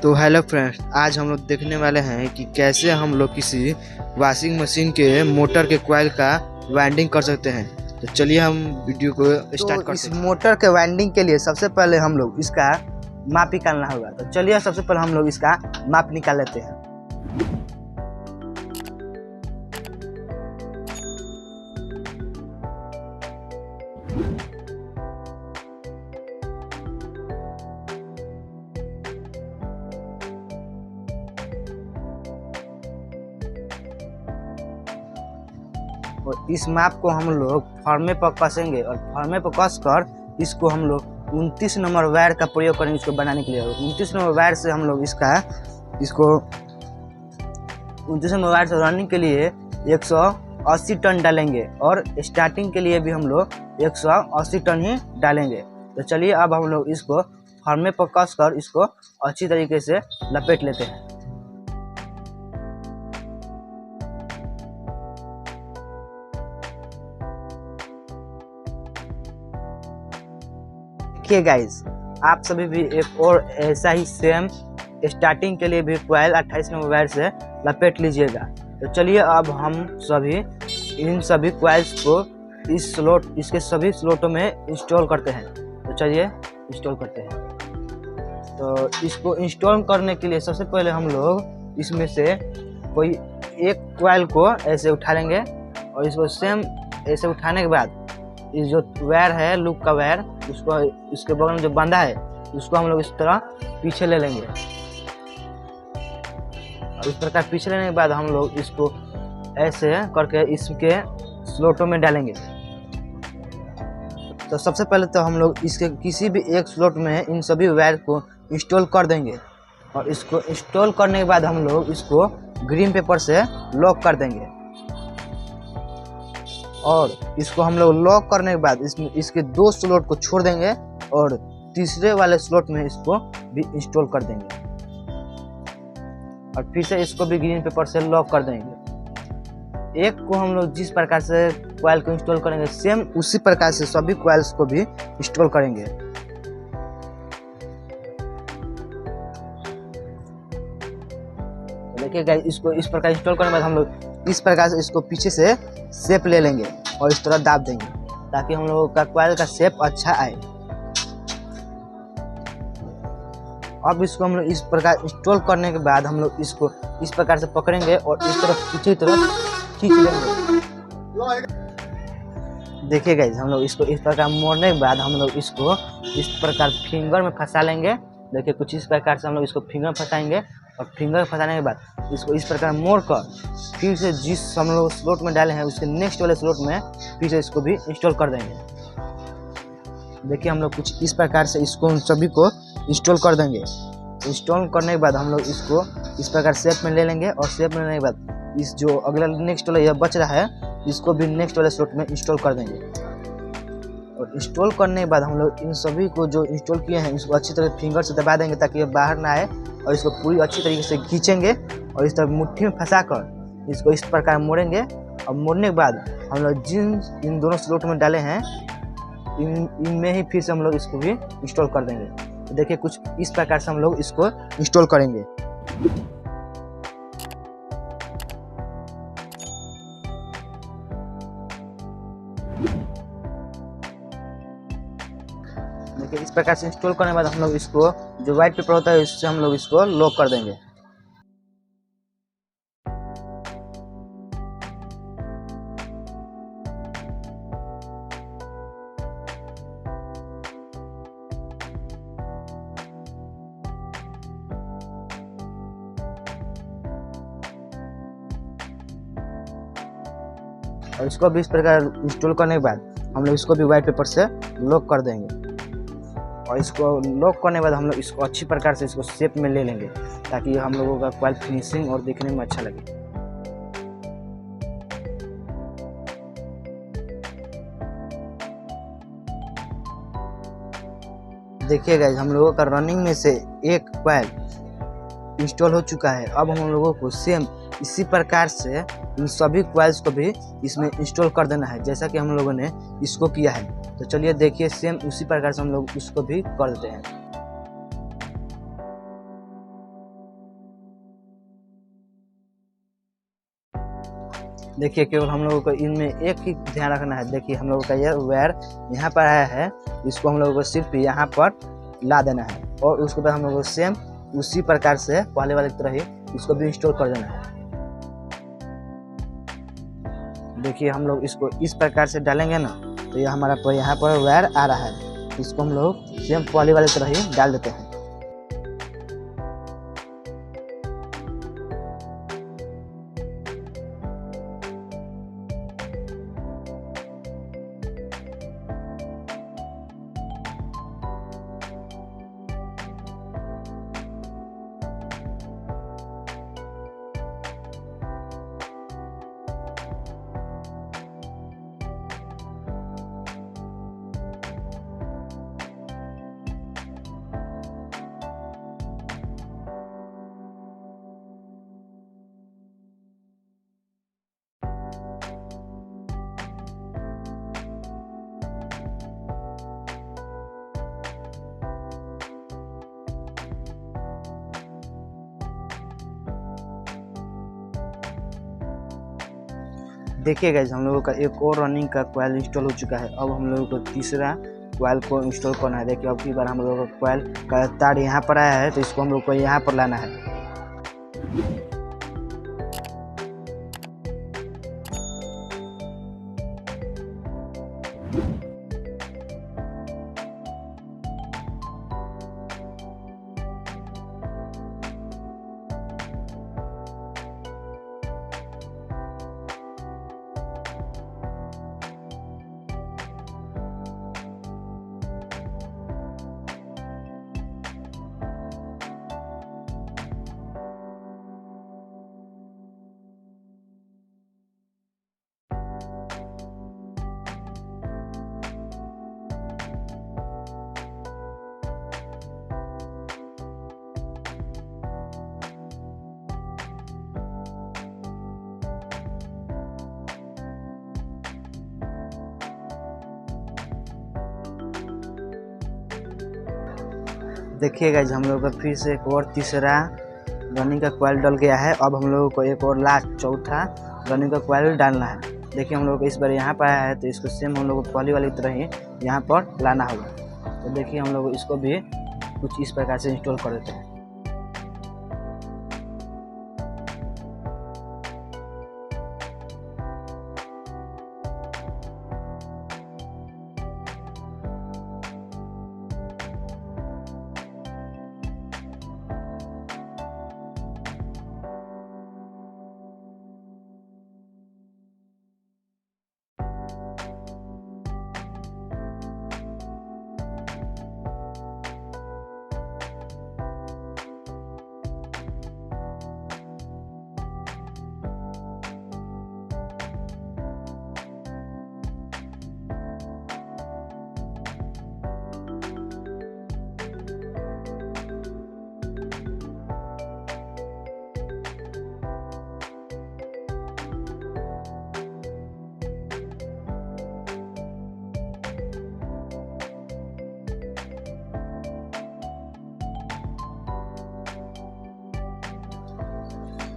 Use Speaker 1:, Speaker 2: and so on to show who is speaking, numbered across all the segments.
Speaker 1: तो hello friends, आज हम लोग देखने वाले हैं कि कैसे हम लोग किसी वॉशिंग मशीन के मोटर के कॉइल का वाइंडिंग कर सकते हैं। तो चलिए हम वीडियो को स्टार्ट करते हैं।
Speaker 2: इस मोटर के वाइंडिंग के लिए सबसे पहले हम लोग इसका माप निकालना होगा। तो चलिए सबसे पहले हम लोग इसका माप निकाल लेते हैं। और इस माप को हम लोग फॉर्मे पर कसेंगे और फॉर्मे पर कस कर इसको हम लोग 29 नंबर वायर का प्रयोग करेंगे इसको बनाने के लिए। 29 नंबर वायर से हम लोग इसको 29 नंबर वायर से रनिंग के लिए 180 टन डालेंगे और स्टार्टिंग के लिए भी हम लोग 180 टन ही डालेंगे। तो चलिए अब हम लोग इसको फॉर्मे पर कस कर इसको अच्छी तरीके से लपेट लेते हैं। देखिए गाइस, आप सभी भी एक और ऐसा ही सेम स्टार्टिंग के लिए भी कॉइल 28 नंबर वायर से लपेट लीजिएगा। तो चलिए अब हम सभी इन सभी कॉइल्स को इसके सभी स्लॉटों में इंस्टॉल करते हैं। तो चलिए इंस्टॉल करते हैं। तो इसको इंस्टॉल करने के लिए सबसे पहले हम लोग इसमें से कोई एक कॉइल को ऐसे उठा लेंगे और इसको सेम ऐसे उठाने के बाद इस जो वायर है लूप का वायर उसको इसके बगल में जो बंधा है उसको हम लोग इस तरह पीछे ले लेंगे और इस प्रकार पीछे लेने के बाद हम लोग इसको ऐसे करके इसके स्लॉटों में डालेंगे। तो सबसे पहले तो हम लोग इसके किसी भी एक स्लॉट में इन सभी वायर को इंस्टॉल कर देंगे और इसको इंस्टॉल करने के बाद हम लोग इसको ग्रीन पेपर से लॉक कर देंगे और इसको हम लोग लॉक करने के बाद इसके दो स्लॉट को छोड़ देंगे और तीसरे वाले स्लॉट में इसको भी इंस्टॉल कर देंगे और फिर से इसको भी ग्रीन पेपर से लॉक कर देंगे। एक को हम लोग जिस प्रकार से कॉइल को इंस्टॉल करेंगे सेम उसी प्रकार से सभी कॉइल्स को भी इंस्टॉल करेंगे। देखिए गाइस, इसको इस प्रकार इंस्टॉल करने के बाद हम लोग इस प्रकार से इसको पीछे से शेप ले लेंगे और इस तरह दाब देंगे ताकि हम लोगों का कॉइल का शेप अच्छा आए। अब इसको हम लोग इस प्रकार इंस्टॉल करने के बाद हम लोग इसको इस प्रकार से पकड़ेंगे और इस तरफ पीछे की तरफ खींच लेंगे। देखिए गाइस, हम लोग इसको इस प्रकार मोड़ने के बाद हम लोग इसको इस प्रकार फिंगर में फंसा लेंगे। देखिए कुछ इस प्रकार से हम लोग इसको फिंगर में फंसाएंगे और फिंगर फंसाने के बाद इसको इस प्रकार मोड़ कर फिर से जिस हम लोग स्लॉट में डाले हैं उसके नेक्स्ट वाले स्लॉट में फिर से इसको भी इंस्टॉल कर देंगे। देखिए हम लोग कुछ इस प्रकार से इसको उन सभी को इंस्टॉल कर देंगे। इंस्टॉल करने के बाद हम लोग इसको इस प्रकार शेप में ले लेंगे और शेप में लेने के बाद इस जो अगला नेक्स्ट वाला यह बच रहा है इसको भी नेक्स्ट वाले स्लॉट में इंस्टॉल कर देंगे। और इंस्टॉल करने के बाद हम लोग इन सभी को जो इंस्टॉल किए हैं इसको अच्छी तरह फिंगर से दबा देंगे ताकि ये बाहर ना आए और इसको पूरी अच्छी तरीके से खींचेंगे और इस तरह मुट्ठी में फंसा कर इसको इस प्रकार मोड़ेंगे। और मोड़ने के बाद हम लोग जिन इन दोनों स्लॉट में डाले हैं इनमें ही फिर से हम लोग इसको भी इंस्टॉल कर देंगे। तो देखिए कुछ इस प्रकार से हम लोग इसको इंस्टॉल करेंगे। देखिए इस प्रकार से इंस्टॉल करने के बाद हम लोग इसको जो व्हाइट पेपर होता है इससे हम लोग इसको लॉक कर देंगे। और इसको भी इस प्रकार इंस्टॉल करने के बाद हम लोग इसको भी व्हाइट पेपर से लॉक कर देंगे और इसको लॉक करने के बाद हम लोग इसको अच्छी प्रकार से इसको शेप में ले लेंगे ताकि हम लोगों का कॉइल फिनिशिंग और दिखने में अच्छा लगे। देखिए गाइस, हम लोगों का रनिंग में से एक कॉइल इंस्टॉल हो चुका है। अब हम लोगों को सेम इसी प्रकार से इन सभी कॉइल्स को भी इसमें इंस्टॉल कर देना है जैसा कि हम लोगों ने इसको किया है। तो चलिए देखिए सेम उसी प्रकार से हम लोग उसको भी कर देते हैं। देखिए केवल हम लोगों को इनमें एक ही ध्यान रखना है। देखिए हम लोगों का ये वायर यहाँ पर आया है, इसको हम लोगों को सिर्फ यहाँ पर ला देना है और उसके बाद हम लोगों को सेम उसी प्रकार से पहले वाले की तरह ही इसको भी इंस्टॉल कर देना है। देखिए हम लोग इसको इस प्रकार से डालेंगे ना, तो ये हमारा यहाँ पर वायर आ रहा है, इसको हम लोग सेम पहले वाले की तरह ही डाल देते हैं। देखिए गाइस हम लोगों का एक और रनिंग का कॉइल इंस्टॉल हो चुका है। अब हम लोगों को तीसरा कॉइल को इंस्टॉल करना है। देखिए अब की बार हम लोगों का कॉइल का तार यहाँ पर आया है, तो इसको हम लोग को यहाँ पर लाना है। देखिए गाइस हम लोगों का फिर से एक और तीसरा रनिंग का कॉइल डल गया है। अब हम लोगों को एक और लास्ट चौथा रनिंग का कॉइल डालना है। देखिए हम लोग को इस बार यहाँ पर आया है, तो इसको सेम हम लोग को पहली वाली तरह ही यहाँ पर लाना होगा। तो देखिए हम लोग इसको भी कुछ इस प्रकार से इंस्टॉल कर देते हैं।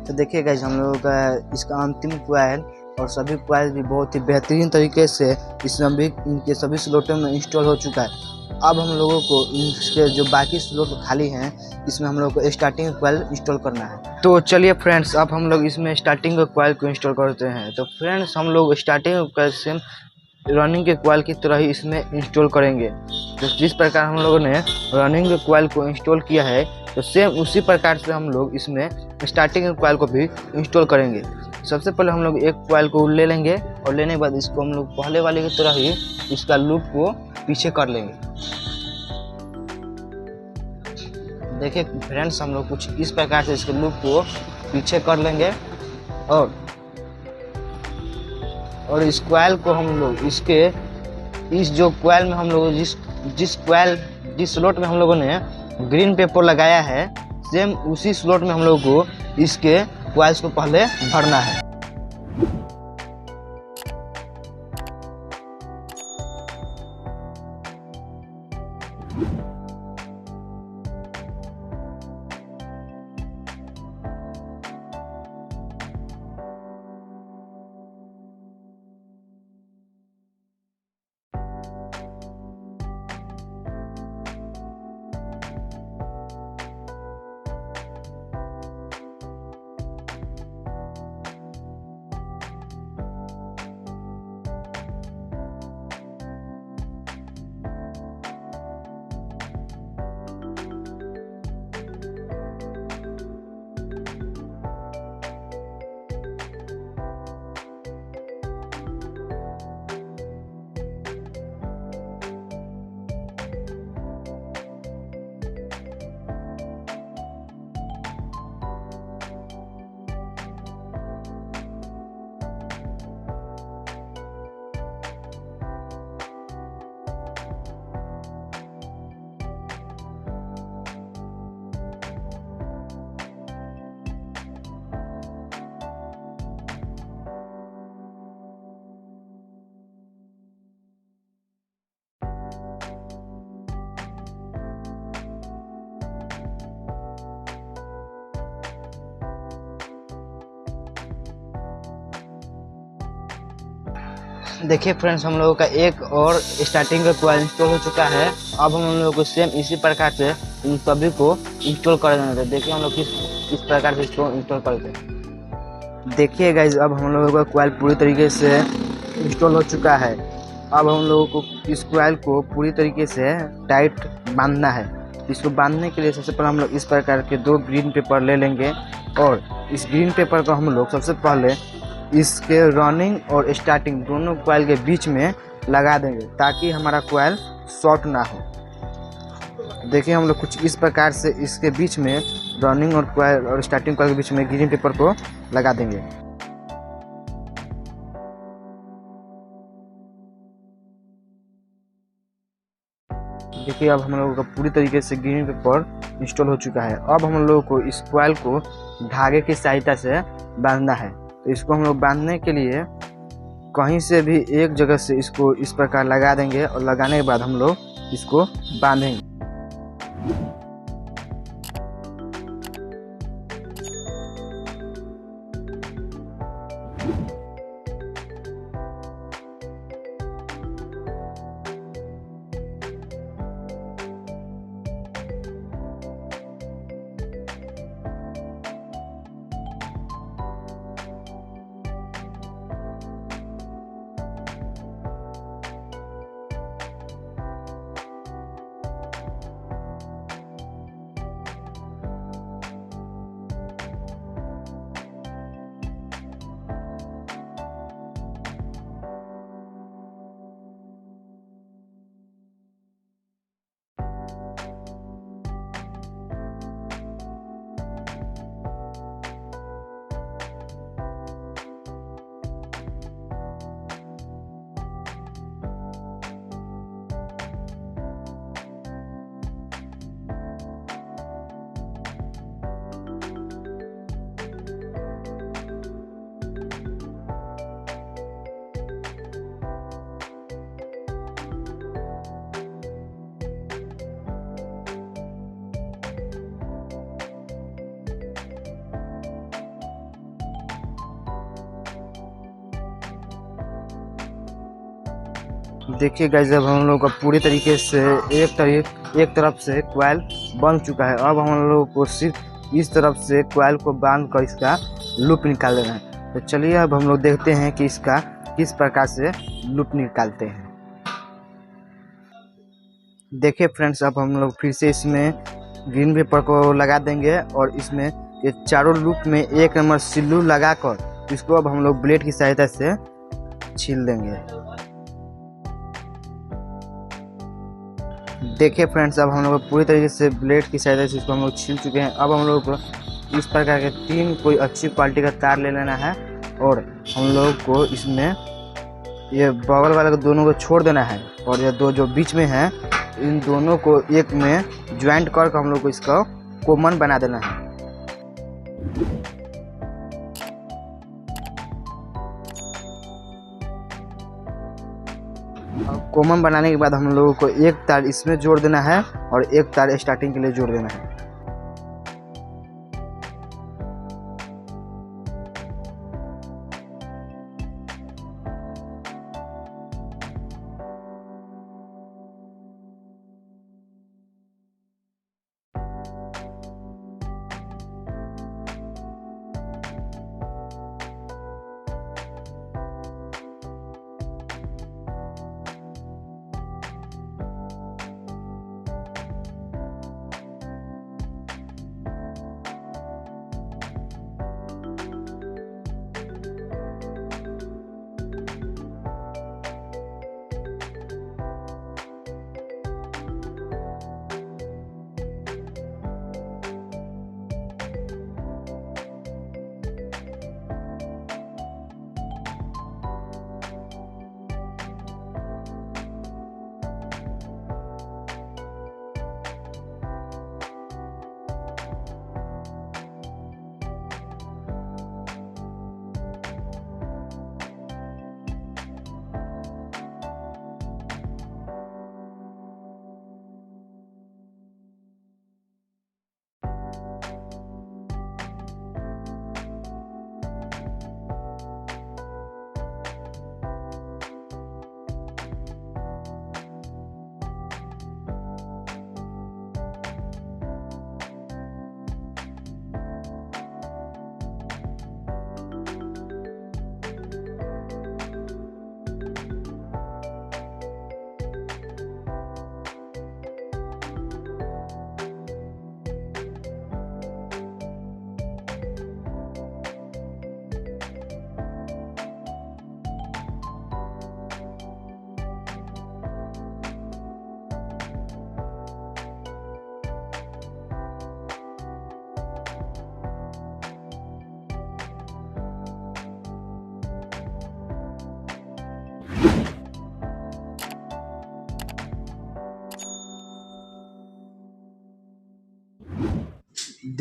Speaker 2: तो देखिए गाइस हम लोगों का इसका अंतिम कॉइल और सभी कॉइल भी बहुत ही बेहतरीन तरीके से इसमें भी इनके सभी स्लॉटों में इंस्टॉल हो चुका है। अब हम लोगों को इसके जो बाकी स्लॉट खाली हैं इसमें हम लोगों को स्टार्टिंग कॉइल इंस्टॉल करना है। तो चलिए फ्रेंड्स अब हम लोग इसमें स्टार्टिंग कॉइल को इंस्टॉल करते हैं। तो फ्रेंड्स हम लोग स्टार्टिंग कॉइल से रनिंग के कॉइल की तरह ही इसमें इंस्टॉल करेंगे। तो जिस प्रकार हम लोगों ने रनिंग के कॉइल को इंस्टॉल किया है, तो सेम उसी प्रकार से हम लोग इसमें स्टार्टिंग कॉइल को भी इंस्टॉल करेंगे। सबसे पहले हम लोग एक कॉइल को ले लेंगे और लेने के बाद इसको हम लोग पहले वाले की तरह ही इसका लूप को पीछे कर लेंगे। देखिए फ्रेंड्स हम लोग कुछ इस प्रकार से इसके लूप को पीछे कर लेंगे और इस कॉइल को हम लोग इसके इस जो कॉइल में हम लोग जिस स्लॉट में हम लोगों ने ग्रीन पेपर लगाया है, सेम उसी स्लॉट में हम लोग को इसके कॉइल्स को पहले भरना है। देखिए फ्रेंड्स, हम लोगों का एक और स्टार्टिंग का कॉइल इंस्टॉल हो चुका है। अब हम लोगों को सेम इसी प्रकार से इन सभी को इंस्टॉल कर देना है। देखिए हम लोग किस प्रकार से इसको इंस्टॉल करते हैं। देखिए गाइज, अब हम लोगों का कॉइल पूरी तरीके से इंस्टॉल हो चुका है। अब हम लोगों को इस कॉइल को पूरी तरीके से टाइट बांधना है। इसको बांधने के लिए सबसे पहले हम लोग इस प्रकार के 2 ग्रीन पेपर ले लेंगे और इस ग्रीन पेपर को हम लोग सबसे पहले इसके रनिंग और स्टार्टिंग दोनों कॉइल के बीच में लगा देंगे ताकि हमारा कॉइल शॉर्ट ना हो। देखिए हम लोग कुछ इस प्रकार से इसके बीच में रनिंग और कॉइल और स्टार्टिंग कॉइल के बीच में ग्रीन पेपर को लगा देंगे। देखिए अब हम लोगों का पूरी तरीके से ग्रीन पेपर इंस्टॉल हो चुका है। अब हम लोगों को इस कॉइल को धागे की सहायता से बांधना है। तो इसको हम लोग बांधने के लिए कहीं से भी एक जगह से इसको इस प्रकार लगा देंगे और लगाने के बाद हम लोग इसको बांधेंगे। देखिए गाइस, जब हम लोग का पूरी तरीके से एक तरफ से कॉइल बन चुका है। अब हम लोग को सिर्फ इस तरफ से कॉइल को बांध कर इसका लूप निकाल देना है। तो चलिए अब हम लोग देखते हैं कि इसका किस प्रकार से लूप निकालते हैं। देखिए फ्रेंड्स, अब हम लोग फिर से इसमें ग्रीन पेपर को लगा देंगे और इसमें ये चारों लूप में 1 नंबर सिल्लू लगाकर इसको अब हम लोग ब्लेड की सहायता से छील देंगे। देखिए फ्रेंड्स, अब हम लोग पूरी तरीके से ब्लेड की सहायता से इसको हम लोग छील चुके हैं। अब हम लोग को इस प्रकार के 3 कोई अच्छी क्वालिटी का तार ले लेना है और हम लोग को इसमें ये बगल वाले दोनों को छोड़ देना है और ये 2 जो बीच में है इन दोनों को एक में ज्वाइंट करके हम लोग को इसका कॉमन बना देना है। कॉमन बनाने के बाद हम लोगों को एक तार इसमें जोड़ देना है और एक तार स्टार्टिंग के लिए जोड़ देना है।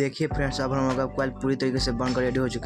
Speaker 1: देखिए फ्रेंड्स, अब हम लोग का कॉइल पूरी तरीके से बनकर रेडी हो चुका है।